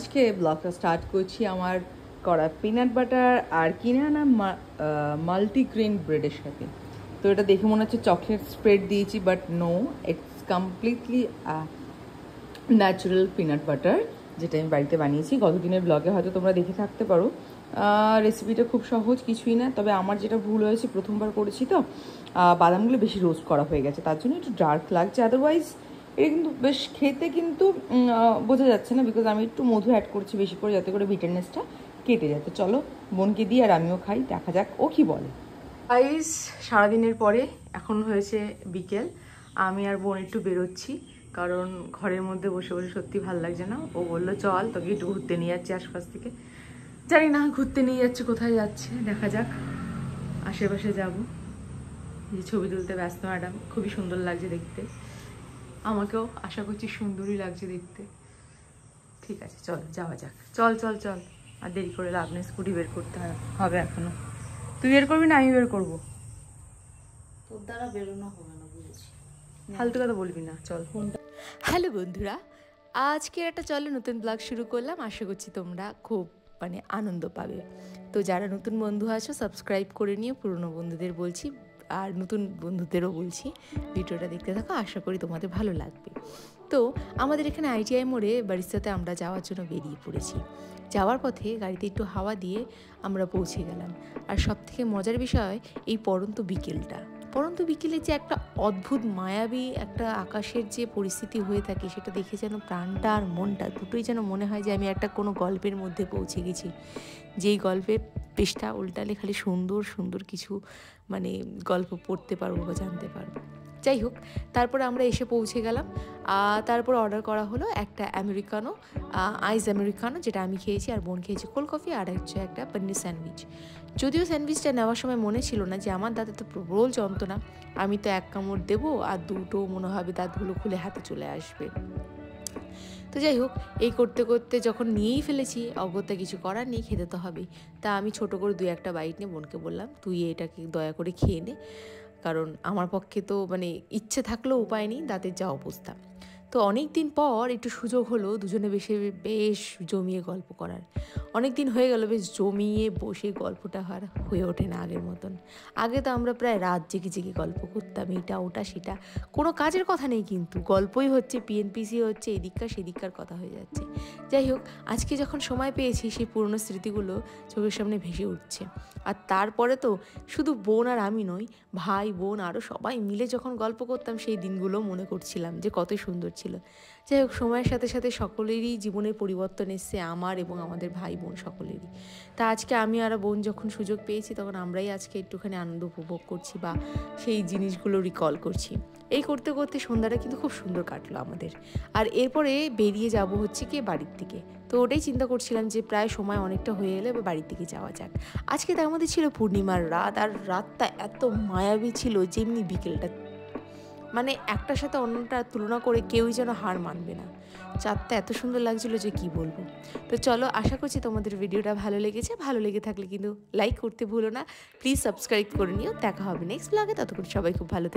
আজকে ব্লগটা স্টার্ট করছি আমার করা পিনাট বাটার আর কিনে আনা মাল্টিগ্রেন ব্রেডের সাথে। তো এটা দেখে মনে হচ্ছে চকলেট স্প্রেড দিয়েছি, but no, it's completely natural peanut butter, যেটা আমি বাড়িতে বানিয়েছি। গতদিনের ব্লগে হয়তো তোমরা দেখে থাকতে পারো। রেসিপিটা খুব সহজ, কিছুই না। তবে আমার যেটা ভুল হয়েছে, প্রথমবার করেছি তো বাদামগুলো বেশি রোস্ট করা হয়ে গেছে, তার জন্য একটু ডার্ক লাগছে। আদারওয়াইজ এটা কিন্তু বেশ খেতে কিন্তু বোঝা যাচ্ছে না, বিকজ আমি একটু মধু অ্যাড করছি বেশি করে, যাতে করে বিটারনেসটা কেটে যায়। তো চলো বোনকে দিই আর আমিও খাই, দেখা যাক ও কি বলে। গাইস, সারাদিনের পরে এখন হয়েছে বিকেল, আমি আর বোন একটু বেরোচ্ছি, কারণ ঘরের মধ্যে বসে বসে সত্যি ভালো লাগছে না। ও বললো চল তোকে একটু ঘুরতে নিয়ে যাচ্ছি আশপাশ থেকে। জানি না ঘুরতে নিয়ে যাচ্ছে কোথায় যাচ্ছে, দেখা যাক। আশেপাশে যাব। যে ছবি তুলতে ব্যস্ত ম্যাডাম, খুবই সুন্দর লাগছে দেখতে, আমাকেও আশা করছি সুন্দরই লাগছে দেখতে। ঠিক আছে চল যাওয়া যাক, চল চল চল। আর দেরি করে লাভ নেই, স্কুটি বের করতে হবে এখনো। তুই বের করবি না আমি বের করবো? তোর দ্বারা বেরোনো হবে না, বুঝেছি। ফালতু কথা বলবি না, চল। হ্যালো বন্ধুরা, আজকে একটা চলো নতুন ব্লগ শুরু করলাম। আশা করছি তোমরা খুব আনন্দ পাবে। তো যারা নতুন বন্ধু আছো সাবস্ক্রাইব করে নিও, পুরনো বন্ধুদের বলছি আর নতুন বন্ধুদেরও বলছি ভিডিওটা দেখতে থাকো, আশা করি তোমাদের ভালো লাগবে। তো আমাদের এখানে ITI মোড়ে বারিস্তাতে আমরা যাওয়ার জন্য বেরিয়ে পড়েছি। যাওয়ার পথে গাড়িতে একটু হাওয়া দিয়ে আমরা পৌঁছে গেলাম। আর সবথেকে মজার বিষয় এই পড়ন্ত বিকেলে যে একটা অদ্ভুত মায়াবী একটা আকাশের যে পরিস্থিতি হয়ে থাকে, সেটা দেখে যেন প্রাণটা আর মনটা দুটোই যেন মনে হয় যে আমি একটা কোনো গল্পের মধ্যে পৌঁছে গেছি, যেই গল্পের পৃষ্ঠা উল্টালে খালি সুন্দর সুন্দর কিছু গল্প পড়তে পারবো বা জানতে পারবো। যাই হোক, তারপরে আমরা এসে পৌঁছে গেলাম। তারপর অর্ডার করা হলো একটা আমেরিকানো, আইস আমেরিকানো, যেটা আমি খেয়েছি, আর বোন খেয়েছি কোল্ড কফি, আর হচ্ছে একটা পনির স্যান্ডউইচ। যদিও স্যান্ডউইচটা নেওয়ার সময় মনে ছিল না যে আমার দাঁতে তো প্রবল যন্ত্রণা, আমি তো এক কামড় দেবো আর দুটো মনে হবে দাঁতগুলো খুলে হাতে চলে আসবে। তো যাই হোক, এই করতে করতে যখন নিয়েই ফেলেছি, অগত্যা কিছু করার নেই, খেতে তো হবেই। তা আমি ছোট করে 2-1 বাইট নিয়ে বোনকে বললাম তুই এটাকে দয়া করে খেয়ে নে, কারণ আমার পক্ষে তো ইচ্ছে থাকলেও উপায় নেই, দাঁতের যা অবস্থা। তো অনেক দিন পর একটু সুযোগ হলো দুজনে বেশ জমিয়ে গল্প করার। অনেক দিন হয়ে গেল বেশ জমিয়ে বসে গল্পটা আর হয়ে ওঠে না আগের মতন। আগে তো আমরা প্রায় রাত জেগে জেগে গল্প করতাম, এটা ওটা সেটা, কোনো কাজের কথা নেই, কিন্তু গল্পই হচ্ছে, PNPC হচ্ছে, এদিককার সেদিককার কথা হয়ে যাচ্ছে। যাই হোক, আজকে যখন সময় পেয়েছি সেই পুরনো স্মৃতিগুলো চোখের সামনে ভেসে উঠছে। আর তারপরে তো শুধু বোন আর আমি নই, ভাই বোন আরও সবাই মিলে যখন গল্প করতাম, সেই দিনগুলো মনে করছিলাম যে কত সুন্দর ছিল। যাই হোক, সময়ের সাথে সাথে সকলেরই জীবনের পরিবর্তন এসছে, আমার এবং আমাদের ভাই বোন সকলেরই। তা আজকে আমি আর বোন যখন সুযোগ পেয়েছি, তখন আমরাই আজকে একটুখানি আনন্দ উপভোগ করছি বা সেই জিনিসগুলো রিকল করছি। এই করতে করতে সন্ধ্যাটা কিন্তু খুব সুন্দর কাটলো আমাদের। আর এরপরে বেরিয়ে যাব হচ্ছে কি বাড়ির দিকে। তো ওটাই চিন্তা করছিলাম যে প্রায় সময় অনেকটা হয়ে এলে বা বাড়ির দিকে যাওয়া যাক। আজকে তার মধ্যে ছিল পূর্ণিমার রাত, আর রাতটা এত মায়াবী ছিল, যেমনি বিকেলটা একটার সাথে অন্যটা তুলনা করে কেউই যেন হার মানবে না। চাঁদটা এত সুন্দর লাগছিল যে কি বলবো। তো চলো, আশা করছি তোমাদের ভিডিওটা ভালো লেগেছে। ভালো লেগে থাকলে কিন্তু লাইক করতে ভুলো না, প্লিজ সাবস্ক্রাইব করে নিও। দেখা হবে নেক্সট ব্লগে, ততক্ষণ সবাই খুব ভালো